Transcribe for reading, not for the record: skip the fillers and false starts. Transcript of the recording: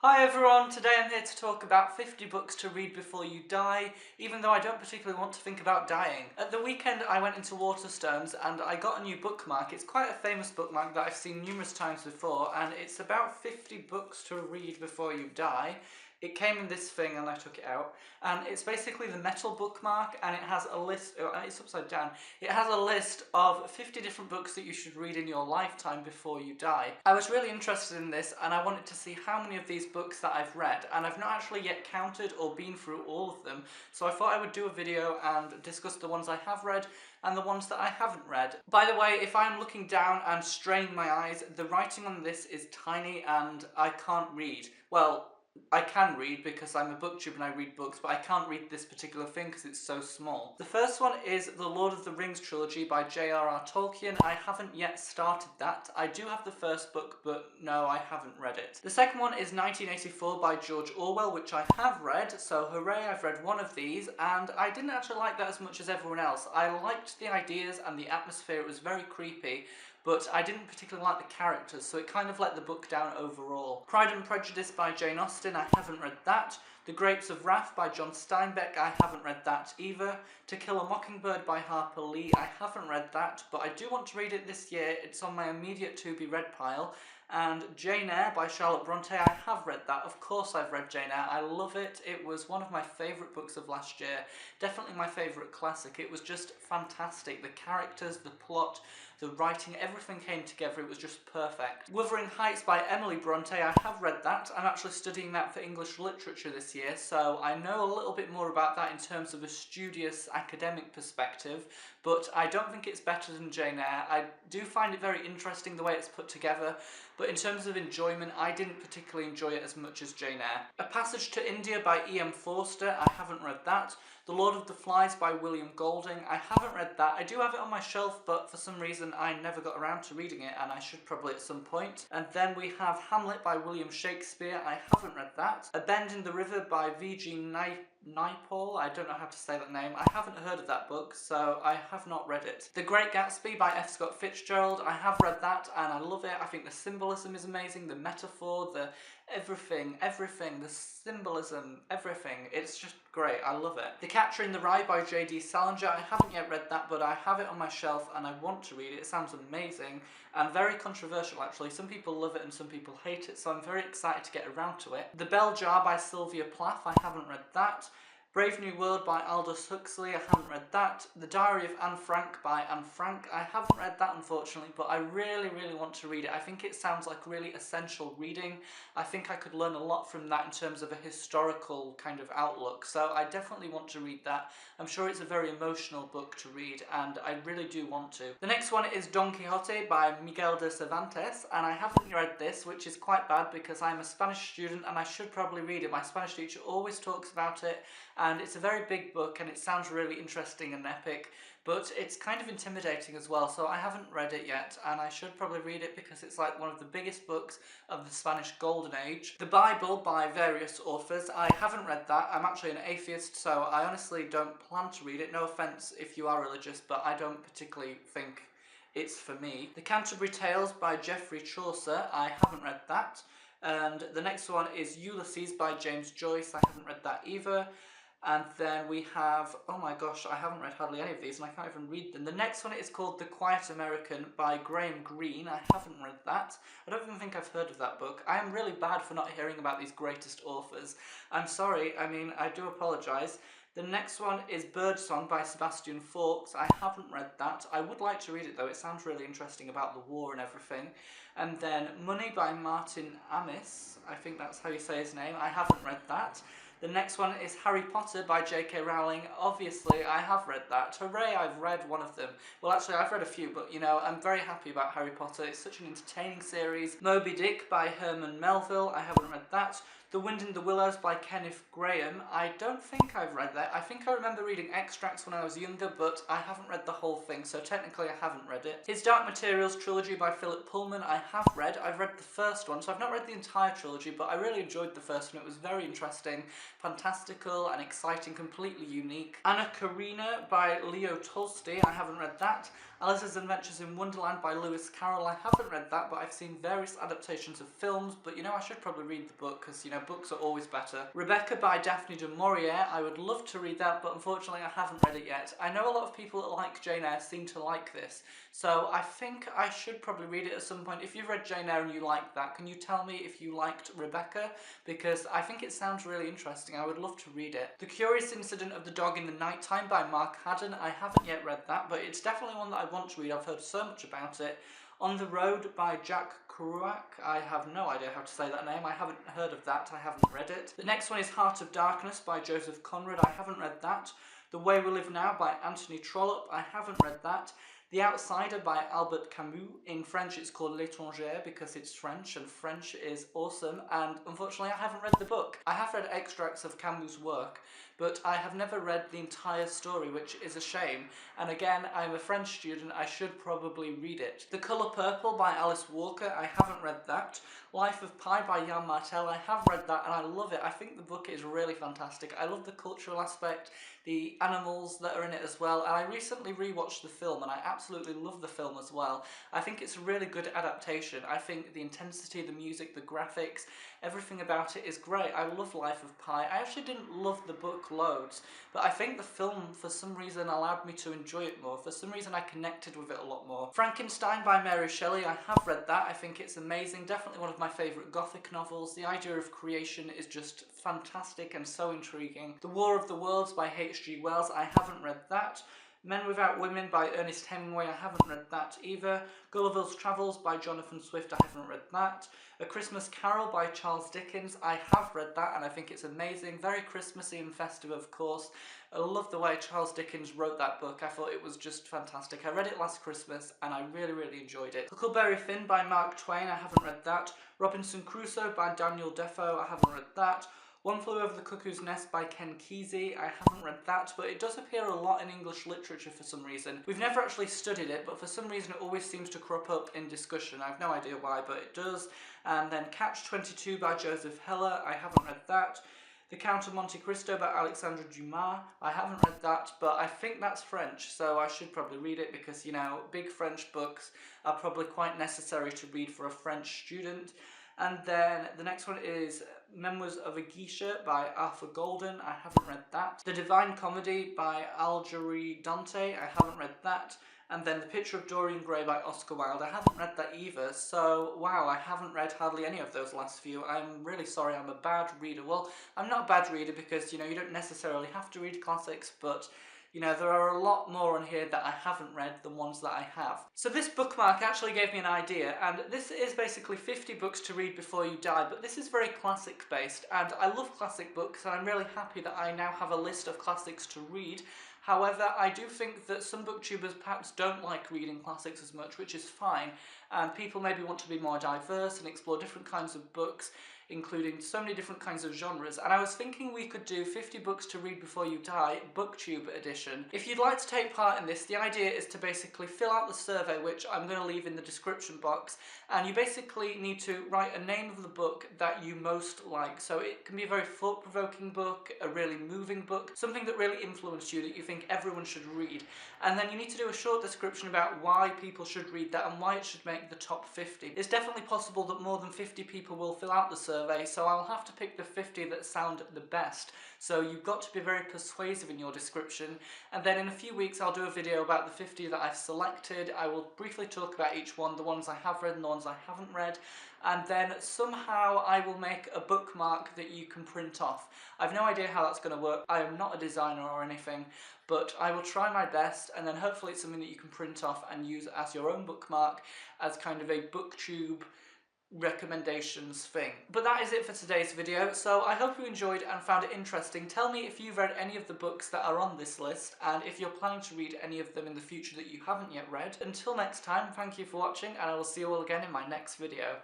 Hi everyone, today I'm here to talk about 50 books to read before you die, even though I don't particularly want to think about dying. At the weekend I went into Waterstones and I got a new bookmark. It's quite a famous bookmark that I've seen numerous times before, and it's about 50 books to read before you die. It came in this thing and I took it out, and it's basically the metal bookmark, and it has a list, it's upside down, it has a list of 50 different books that you should read in your lifetime before you die. I was really interested in this and I wanted to see how many of these books that I've read, and I've not actually yet counted or been through all of them, so I thought I would do a video and discuss the ones I have read and the ones that I haven't read. By the way, if I'm looking down and straining my eyes, the writing on this is tiny and I can't read. Well, I can read because I'm a booktube and I read books, but I can't read this particular thing because it's so small. The first one is the Lord of the Rings trilogy by J.R.R. Tolkien. I haven't yet started that. I do have the first book, but no, I haven't read it. The second one is 1984 by George Orwell, which I have read, so hooray, I've read one of these, and I didn't actually like that as much as everyone else. I liked the ideas and the atmosphere, it was very creepy, but I didn't particularly like the characters, so it kind of let the book down overall. Pride and Prejudice by Jane Austen, I haven't read that. The Grapes of Wrath by John Steinbeck, I haven't read that either. To Kill a Mockingbird by Harper Lee, I haven't read that, but I do want to read it this year. It's on my immediate to-be-read pile. And Jane Eyre by Charlotte Bronte, I have read that. Of course I've read Jane Eyre, I love it. It was one of my favourite books of last year. Definitely my favourite classic. It was just fantastic. The characters, the plot, the writing, everything came together. It was just perfect. Wuthering Heights by Emily Bronte, I have read that. I'm actually studying that for English literature this year, so I know a little bit more about that in terms of a studious academic perspective, but I don't think it's better than Jane Eyre. I do find it very interesting the way it's put together, but in terms of enjoyment, I didn't particularly enjoy it as much as Jane Eyre. A Passage to India by E.M. Forster, I haven't read that. The Lord of the Flies by William Golding, I haven't read that. I do have it on my shelf, but for some reason I never got around to reading it, and I should probably at some point. And then we have Hamlet by William Shakespeare, I haven't read that. A Bend in the River by V.G. Naipaul, I don't know how to say that name. I haven't heard of that book, so I have not read it. The Great Gatsby by F. Scott Fitzgerald, I have read that and I love it. I think the symbolism is amazing, the metaphor, the everything, the symbolism, everything. It's just great, I love it. The Catcher in the Rye by J.D. Salinger, I haven't yet read that, but I have it on my shelf and I want to read it. It sounds amazing and very controversial actually. Some people love it and some people hate it, so I'm very excited to get around to it. The Bell Jar by SYLVIA Plath, I haven't read that. Brave New World by Aldous Huxley, I haven't read that. The Diary of Anne Frank by Anne Frank, I haven't read that unfortunately, but I really want to read it. I think it sounds like really essential reading. I think I could learn a lot from that in terms of a historical kind of outlook, so I definitely want to read that. I'm sure it's a very emotional book to read, and I really do want to. The next one is Don Quixote by Miguel de Cervantes, and I haven't read this, which is quite bad because I'm a Spanish student and I should probably read it. My Spanish teacher always talks about it, and it's a very big book and it sounds really interesting and epic, but it's kind of intimidating as well, so I haven't read it yet and I should probably read it because it's like one of the biggest books of the Spanish Golden Age. The Bible by various authors, I haven't read that. I'm actually an atheist, so I honestly don't plan to read it. No offence if you are religious, but I don't particularly think it's for me. The Canterbury Tales by Geoffrey Chaucer, I haven't read that. And the next one is Ulysses by James Joyce, I haven't read that either. And then we have, oh my gosh, I haven't read hardly any of these and I can't even read them. The next one is called The Quiet American by Graham Greene. I haven't read that. I don't even think I've heard of that book. I am really bad for not hearing about these greatest authors. I'm sorry, I mean, I do apologise. The next one is Birdsong by Sebastian Faulks. I haven't read that. I would like to read it though, it sounds really interesting about the war and everything. And then Money by Martin Amis, I think that's how you say his name. I haven't read that. The next one is Harry Potter by J.K. Rowling. Obviously, I have read that. Hooray, I've read one of them. Well, actually, I've read a few, but, you know, I'm very happy about Harry Potter. It's such an entertaining series. Moby Dick by Herman Melville. I haven't read that. The Wind in the Willows by Kenneth Grahame. I don't think I've read that. I think I remember reading extracts when I was younger, but I haven't read the whole thing, so technically I haven't read it. His Dark Materials trilogy by Philip Pullman, I have read. I've read the first one, so I've not read the entire trilogy, but I really enjoyed the first one. It was very interesting, fantastical and exciting, completely unique. Anna Karenina by Leo Tolstoy, I haven't read that. Alice's Adventures in Wonderland by Lewis Carroll. I haven't read that, but I've seen various adaptations of films, but you know, I should probably read the book, because you know, books are always better. Rebecca by Daphne du Maurier. I would love to read that, but unfortunately I haven't read it yet. I know a lot of people that like Jane Eyre seem to like this, so I think I should probably read it at some point. If you've read Jane Eyre and you like that, can you tell me if you liked Rebecca? Because I think it sounds really interesting. I would love to read it. The Curious Incident of the Dog in the Nighttime by Mark Haddon. I haven't yet read that, but it's definitely one that I want to read. I've heard so much about it. On the Road by Jack Kerouac. I have no idea how to say that name. I haven't heard of that. I haven't read it. The next one is Heart of Darkness by Joseph Conrad. I haven't read that. The Way We Live Now by Anthony Trollope. I haven't read that. The Outsider by Albert Camus. In French it's called L'Étranger because it's French, and French is awesome, and unfortunately I haven't read the book. I have read extracts of Camus' work, but I have never read the entire story, which is a shame, and again, I'm a French student, I should probably read it. The Colour Purple by Alice Walker. I haven't read that. Life of Pi by Jan Martel. I have read that and I love it. I think the book is really fantastic. I love the cultural aspect, the animals that are in it as well, and I recently rewatched the film and I absolutely love the film as well. I think it's a really good adaptation. I think the intensity, the music, the graphics, everything about it is great. I love Life of Pi. I actually didn't love the book loads, but I think the film for some reason allowed me to enjoy it more. For some reason I connected with it a lot more. Frankenstein by Mary Shelley. I have read that. I think it's amazing. Definitely one of my favourite Gothic novels. The idea of creation is just fantastic and so intriguing. The War of the Worlds by H.G. Wells. I haven't read that. Men Without Women by Ernest Hemingway. I haven't read that either. Gulliver's Travels by Jonathan Swift. I haven't read that. A Christmas Carol by Charles Dickens. I have read that and I think it's amazing. Very Christmassy and festive, of course. I love the way Charles Dickens wrote that book. I thought it was just fantastic. I read it last Christmas and I really, really enjoyed it. Huckleberry Finn by Mark Twain. I haven't read that. Robinson Crusoe by Daniel Defoe. I haven't read that. One Flew Over the Cuckoo's Nest by Ken Kesey. I haven't read that, but it does appear a lot in English literature for some reason. We've never actually studied it, but for some reason it always seems to crop up in discussion. I have no idea why, but it does. And then Catch-22 by Joseph Heller. I haven't read that. The Count of Monte Cristo by Alexandre Dumas. I haven't read that, but I think that's French, so I should probably read it because, you know, big French books are probably quite necessary to read for a French student. And then the next one is Memoirs of a Geisha by Arthur Golden. I haven't read that. The Divine Comedy by Algerri Dante. I haven't read that. And then The Picture of Dorian Gray by Oscar Wilde. I haven't read that either, so wow, I haven't read hardly any of those last few. I'm really sorry, I'm a bad reader. Well, I'm not a bad reader because, you know, you don't necessarily have to read classics, but you know, there are a lot more on here that I haven't read than ones that I have. So this bookmark actually gave me an idea, and this is basically 50 books to read before you die, but this is very classic based, and I love classic books, and I'm really happy that I now have a list of classics to read. However, I do think that some booktubers perhaps don't like reading classics as much, which is fine, and people maybe want to be more diverse and explore different kinds of books, including so many different kinds of genres, and I was thinking we could do 50 books to read before you die, booktube edition. If you'd like to take part in this, the idea is to basically fill out the survey, which I'm going to leave in the description box, and you basically need to write a name of the book that you most like. So it can be a very thought-provoking book, a really moving book, something that really influenced you that you think everyone should read, and then you need to do a short description about why people should read that and why it should make the top 50. It's definitely possible that more than 50 people will fill out the survey, so I'll have to pick the 50 that sound the best. So you've got to be very persuasive in your description, and then in a few weeks I'll do a video about the 50 that I've selected. I will briefly talk about each one, the ones I have read and the ones I haven't read, and then somehow I will make a bookmark that you can print off. I've no idea how that's going to work. I am not a designer or anything, but I will try my best, and then hopefully it's something that you can print off and use as your own bookmark, as kind of a booktube recommendations thing. But that is it for today's video, so I hope you enjoyed and found it interesting. Tell me if you've read any of the books that are on this list, and if you're planning to read any of them in the future that you haven't yet read. Until next time, thank you for watching, and I will see you all again in my next video.